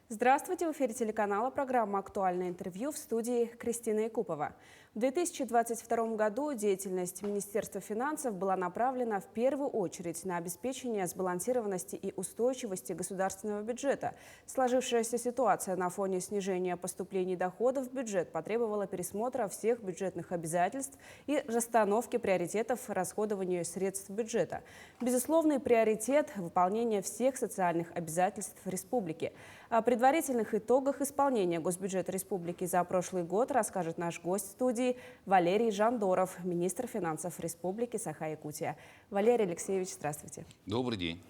Здравствуйте! В эфире телеканала программа «Актуальное интервью», в студии Кристина Якупова. В 2022 году деятельность Министерства финансов была направлена в первую очередь на обеспечение сбалансированности и устойчивости государственного бюджета. Сложившаяся ситуация на фоне снижения поступлений доходов в бюджет потребовала пересмотра всех бюджетных обязательств и расстановки приоритетов расходования средств бюджета. Безусловный приоритет – выполнение всех социальных обязательств республики. О предварительных итогах исполнения госбюджета республики за прошлый год расскажет наш гость студии Валерий Жандоров, министр финансов Республики Саха-Якутия. Валерий Алексеевич, здравствуйте. Добрый день.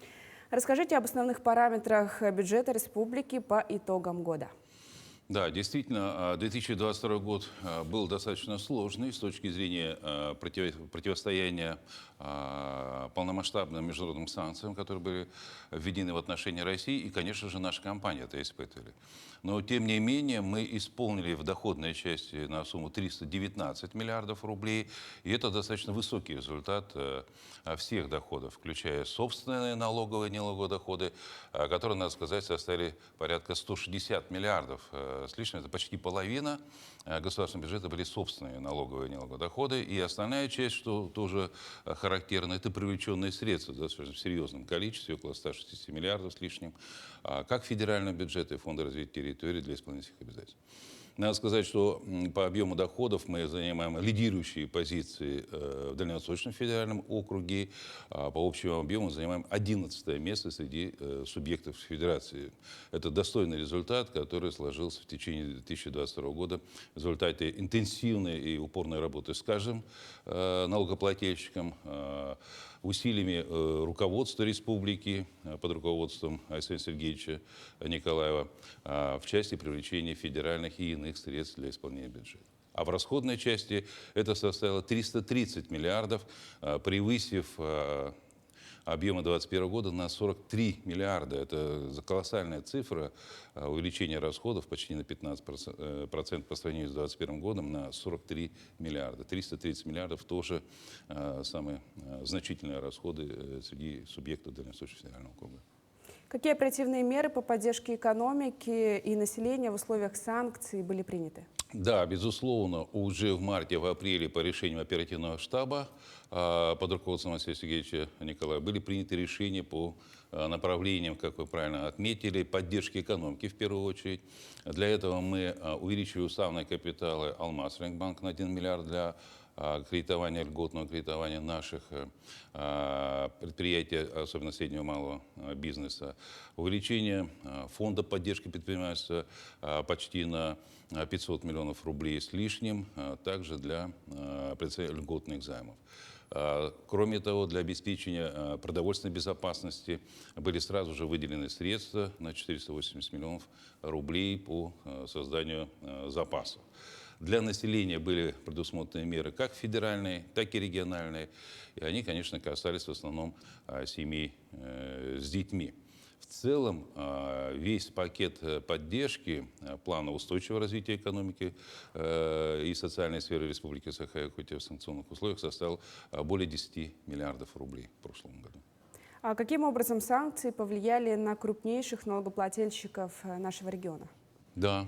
Расскажите об основных параметрах бюджета республики по итогам года. Да, действительно, 2022 год был достаточно сложный с точки зрения противостояния полномасштабным международным санкциям, которые были введены в отношении России, и, конечно же, наша компания это испытывали. Но, тем не менее, мы исполнили в доходной части на сумму 319 миллиардов рублей, и это достаточно высокий результат всех доходов, включая собственные налоговые и неналоговые доходы, которые, надо сказать, составили порядка 160 миллиардов с лишним, это почти половина государственного бюджета были собственные налоговые и неналоговые доходы. И основная часть, что тоже характерно, это привлеченные средства в достаточно серьезном количестве, около 160 миллиардов с лишним, как федерального бюджета и Фонда развития территории для исполнения этих обязательств. Надо сказать, что по объему доходов мы занимаем лидирующие позиции в Дальневосточном федеральном округе. По общему объему занимаем 11 место среди субъектов федерации. Это достойный результат, который сложился в течение 2022 года в результате интенсивной и упорной работы с каждым налогоплательщиком, усилиями руководства республики под руководством Александра Сергеевича Николаева в части привлечения федеральных и иных средств для исполнения бюджета. А в расходной части это составило 330 миллиардов, превысив объема 2021 года на 43 миллиарда. Это колоссальная цифра увеличения расходов почти на 15% по сравнению с 2021 годом на 43 миллиарда. 330 миллиардов тоже самые значительные расходы среди субъектов Дальневосточного федерального округа. Какие оперативные меры по поддержке экономики и населения в условиях санкций были приняты? Да, безусловно, уже в марте, в апреле по решению оперативного штаба под руководством Алексея Сергеевича Николаева были приняты решения по направлениям, как вы правильно отметили, поддержки экономики в первую очередь. Для этого мы увеличили уставные капиталы Алмаз-Ренбанк на 1 миллиард для кредитования, льготного кредитования наших предприятий, особенно среднего и малого бизнеса. Увеличение фонда поддержки предпринимательства почти на 500 миллионов рублей с лишним, также для предоставления льготных займов. Кроме того, для обеспечения продовольственной безопасности были сразу же выделены средства на 480 миллионов рублей по созданию запасов. Для населения были предусмотрены меры как федеральные, так и региональные. И они, конечно, касались в основном семей с детьми. В целом, весь пакет поддержки плана устойчивого развития экономики и социальной сферы Республики Саха-Якутия в санкционных условиях составил более 10 миллиардов рублей в прошлом году. А каким образом санкции повлияли на крупнейших налогоплательщиков нашего региона? Да,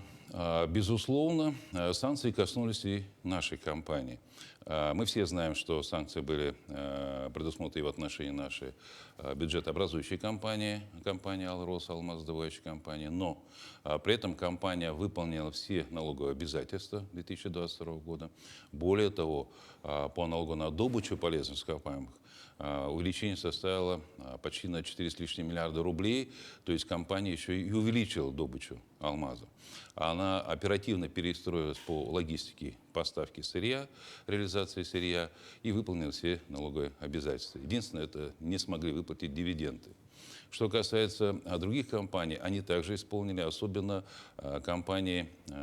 безусловно, санкции коснулись и нашей компании. Мы все знаем, что санкции были предусмотрены в отношении нашей бюджетообразующей компании, компании «Алрос», алмаздобывающей компании, но при этом компания выполнила все налоговые обязательства 2022 года. Более того, по налогу на добычу полезных ископаемых увеличение составило почти на 4 с лишним миллиарда рублей, то есть компания еще и увеличила добычу алмаза. Она оперативно перестроилась по логистике поставки сырья, реализации сырья и выполнила все налоговые обязательства. Единственное, это не смогли выплатить дивиденды. Что касается других компаний, они также исполнили, особенно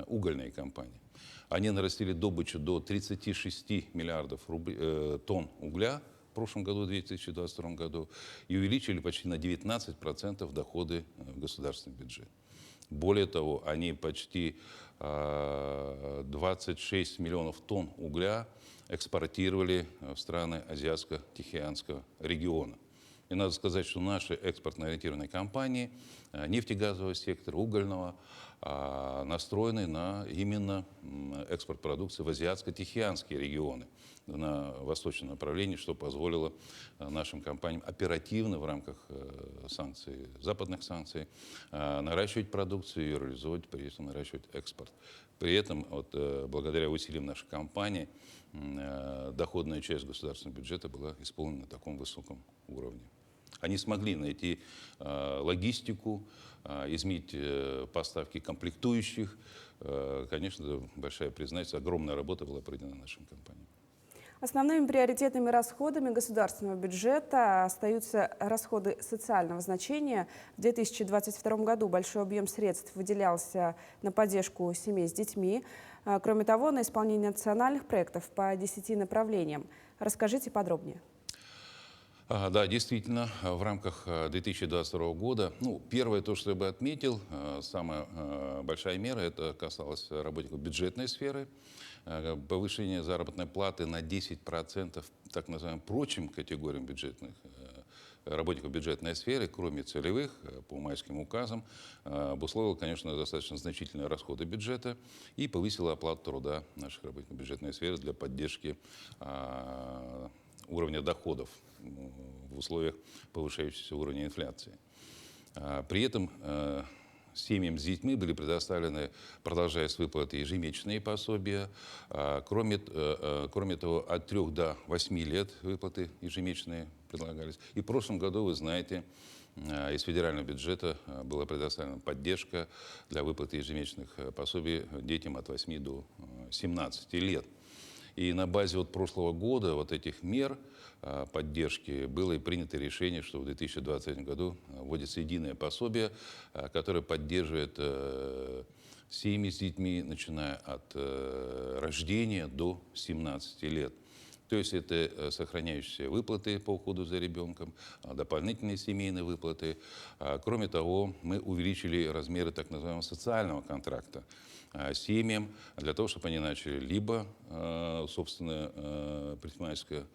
угольные компании. Они нарастили добычу до 36 миллиардов тонн угля в прошлом году, в 2022 году, и увеличили почти на 19% доходы в государственный бюджет. Более того, они почти 26 миллионов тонн угля экспортировали в страны Азиатско-Тихоокеанского региона. И надо сказать, что наши экспортно-ориентированные компании нефтегазового сектора, угольного, настроены на именно экспорт продукции в азиатско-тихоокеанские регионы, на восточном направлении, что позволило нашим компаниям оперативно в рамках санкций, западных санкций наращивать продукцию и реализовать, при этом наращивать экспорт. При этом, вот, благодаря усилиям нашей компании, доходная часть государственного бюджета была исполнена на таком высоком уровне. Они смогли найти логистику, изменить поставки комплектующих. Конечно, это большая признательность, огромная работа была проведена нашим компаниям. Основными приоритетными расходами государственного бюджета остаются расходы социального значения. В 2022 году большой объем средств выделялся на поддержку семей с детьми. Кроме того, на исполнение национальных проектов по 10 направлениям. Расскажите подробнее. Да, действительно, в рамках 2022 года, первое, то, что я бы отметил, самая большая мера, это касалось работников бюджетной сферы, повышение заработной платы на 10% так называемым прочим категориям работников бюджетной сферы, кроме целевых, по майским указам, обусловило, конечно, достаточно значительные расходы бюджета и повысило оплату труда наших работников бюджетной сферы для поддержки уровня доходов в условиях повышающегося уровня инфляции. При этом семьям с детьми были предоставлены, продолжая с выплаты, ежемесячные пособия. Кроме того, от 3 до 8 лет выплаты ежемесячные предлагались. И в прошлом году, вы знаете, из федерального бюджета была предоставлена поддержка для выплаты ежемесячных пособий детям от 8 до 17 лет. И на базе вот прошлого года вот этих мер поддержки было и принято решение, что в 2023 году вводится единое пособие, которое поддерживает семьи с детьми, начиная от рождения до 17 лет. То есть это сохраняющиеся выплаты по уходу за ребенком, дополнительные семейные выплаты. Кроме того, мы увеличили размеры так называемого социального контракта семьям для того, чтобы они начали либо собственное предпринимательское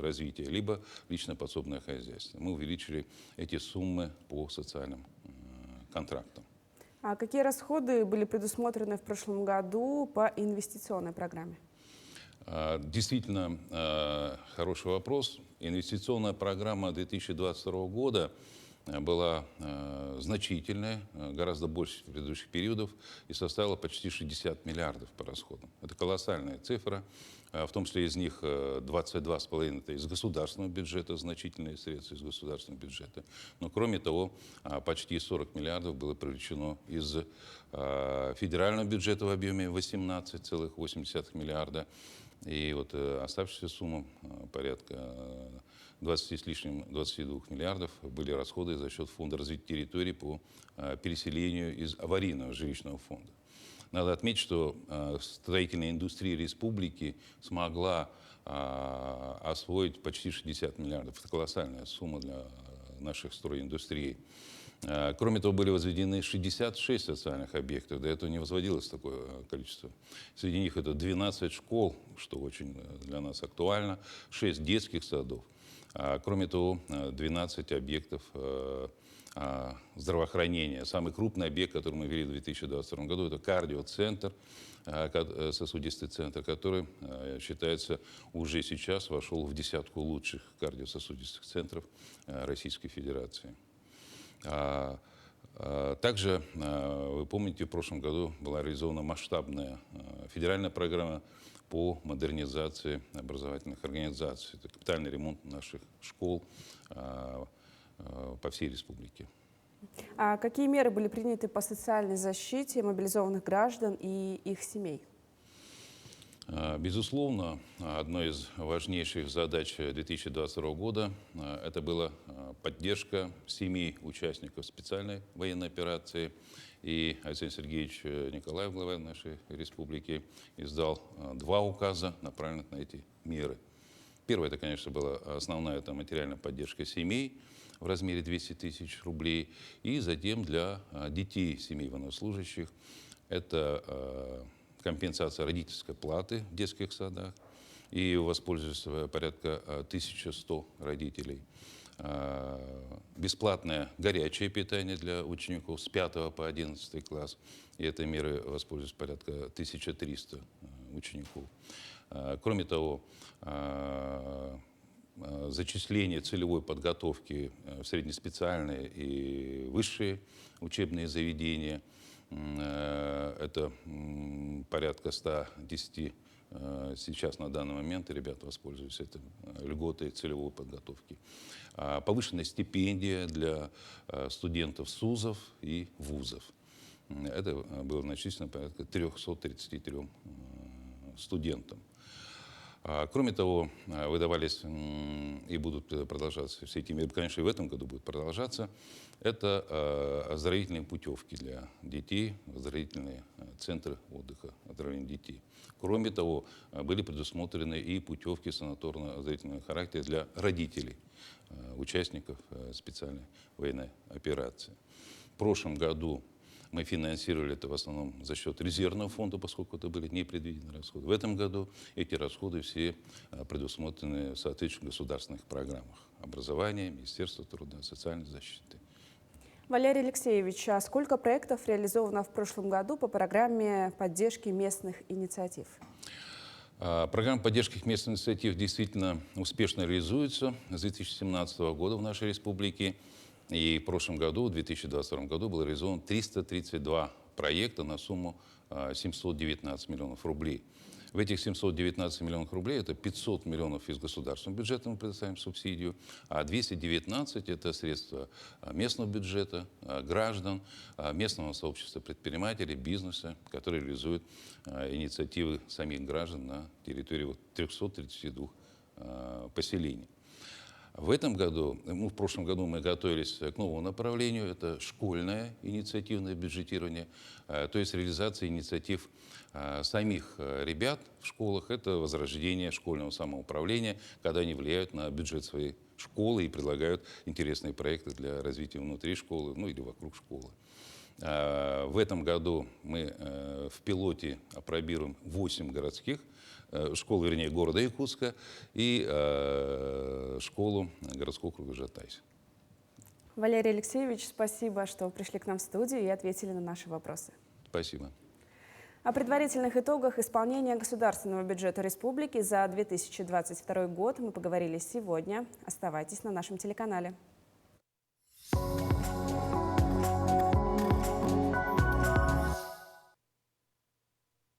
развитие, либо личное подсобное хозяйство. Мы увеличили эти суммы по социальным контрактам. А какие расходы были предусмотрены в прошлом году по инвестиционной программе? Действительно, хороший вопрос. Инвестиционная программа 2022 года была значительная, гораздо больше предыдущих периодов, и составила почти 60 миллиардов по расходам. Это колоссальная цифра, в том числе из них 22,5 это из государственного бюджета, значительные средства из государственного бюджета. Но кроме того, почти 40 миллиардов было привлечено из федерального бюджета в объеме 18,8 миллиарда. И вот оставшаяся сумма порядка 20 с лишним, 22 миллиардов были расходы за счет Фонда развития территорий по переселению из аварийного жилищного фонда. Надо отметить, что строительная индустрия республики смогла освоить почти 60 миллиардов. Это колоссальная сумма для наших стройиндустрий. Кроме того, были возведены 66 социальных объектов. До этого не возводилось такое количество. Среди них это 12 школ, что очень для нас актуально, 6 детских садов. Кроме того, 12 объектов здравоохранения. Самый крупный объект, который мы ввели в 2022 году, это кардиоцентр, сосудистый центр, который, считается, уже сейчас вошел в десятку лучших кардиососудистых центров Российской Федерации. Также, вы помните, в прошлом году была реализована масштабная федеральная программа по модернизации образовательных организаций. Это капитальный ремонт наших школ по всей республике. А какие меры были приняты по социальной защите мобилизованных граждан и их семей? Безусловно, одной из важнейших задач 2022 года это была поддержка семей участников специальной военной операции. И Александр Сергеевич Николаев, глава нашей республики, издал 2 указа, направленных на эти меры. Первое, это, конечно, была основная материальная поддержка семей в размере 200 тысяч рублей. И затем для детей семей военнослужащих это компенсация родительской платы в детских садах, и воспользуются порядка 1100 родителей. бесплатное горячее питание для учеников с 5 по 11 класс. И этой мерой воспользуются порядка 1300 учеников. Кроме того, зачисление целевой подготовки в среднеспециальные и высшие учебные заведения. Это порядка 110 сейчас на данный момент ребята воспользуются этой льготой целевой подготовки. Повышенная стипендия для студентов СУЗов и ВУЗов. Это было начислено порядка 333 студентам. Кроме того, выдавались и будут продолжаться все эти меры, конечно, и в этом году будут продолжаться, это оздоровительные путевки для детей, оздоровительные центры отдыха, оздоровления детей. Кроме того, были предусмотрены и путевки санаторно-оздоровительного характера для родителей, участников специальной военной операции. В прошлом году мы финансировали это в основном за счет резервного фонда, поскольку это были непредвиденные расходы. В этом году эти расходы все предусмотрены в соответствующих государственных программах образования, Министерства труда, социальной защиты. Валерий Алексеевич, а сколько проектов реализовано в прошлом году по программе поддержки местных инициатив? Программа поддержки местных инициатив действительно успешно реализуется с 2017 года в нашей республике. И в прошлом году, в 2022 году, было реализовано 332 проекта на сумму 719 миллионов рублей. В этих 719 миллионов рублей это 500 миллионов из государственного бюджета мы предоставим субсидию, а 219 это средства местного бюджета, граждан, местного сообщества предпринимателей, бизнеса, которые реализуют инициативы самих граждан на территории 332 поселений. В этом году, в прошлом году мы готовились к новому направлению, это школьное инициативное бюджетирование, то есть реализация инициатив самих ребят в школах, это возрождение школьного самоуправления, когда они влияют на бюджет своей школы и предлагают интересные проекты для развития внутри школы, ну или вокруг школы. В этом году мы в пилоте апробируем 8 городских школ, вернее, города Якутска и школу городского округа Жатайск. Валерий Алексеевич, спасибо, что пришли к нам в студию и ответили на наши вопросы. Спасибо. О предварительных итогах исполнения государственного бюджета республики за 2022 год мы поговорили сегодня. Оставайтесь на нашем телеканале.